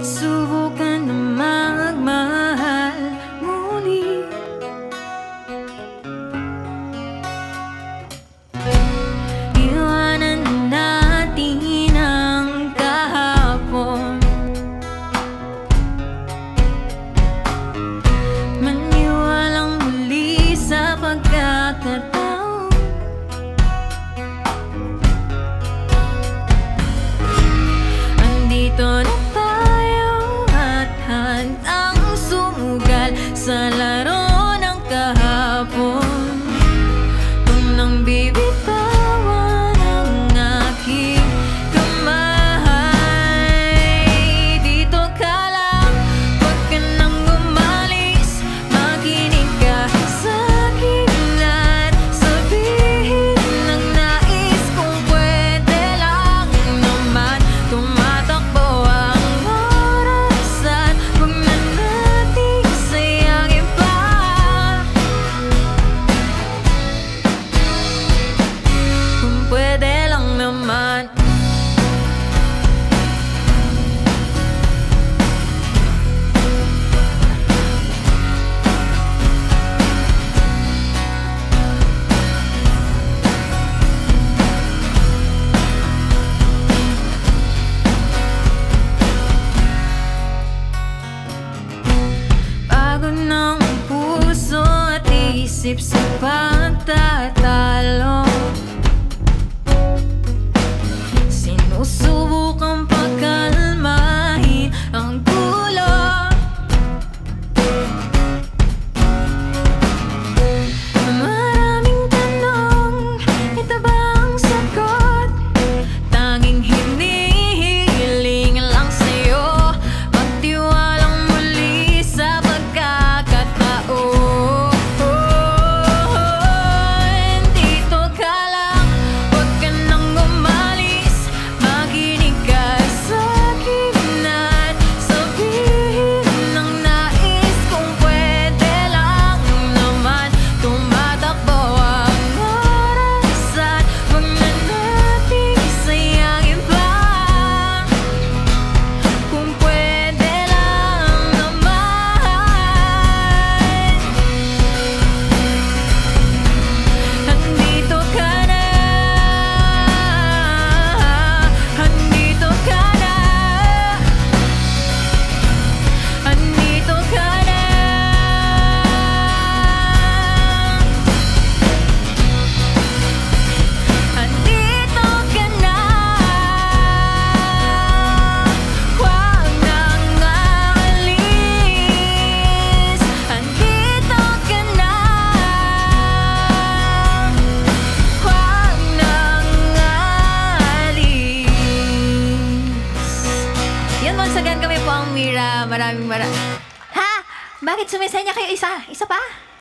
Subukan na magmahal muli. Iwanan natin ang kahapon. Maniwalang muli sa pagkakataon. Andito na tayo at handang sumugal sa laro ng kahapon. Kung nang bibitawan ang aking kamay, dito ka lang, huwag ka nang umalis. Makinig ka sa akin at sabihin ang nais kong pwede lang naman. Tumatakbo ang oras at huwag na nating sayangin pa. Kung pwede lang naman. Pagod ng puso at isip sa pagtatalo. Sinusubukang pagkalmahin ang gulo. Maraming tanong, ito ba ang sagot? Tanging hinihiling lang sa'yo, magtiwalang muli sa pagkakataon. Dito ka lang, huwag ka nang umalis. Makinig ka sa akin at sabihin ang nais kong pwede lang naman. Tumatakbo ang oras at huwag na nating sayangin pa. Kung pwede lang naman. Andito ka na, andito ka na, andito ka na. Andito ka na, huwag nang aalis. Andito ka na, huwag nang aalis. Yun, once again, kami po ang Mira. Maraming Ha? Bakit sumisenya kayo isa? Isa pa?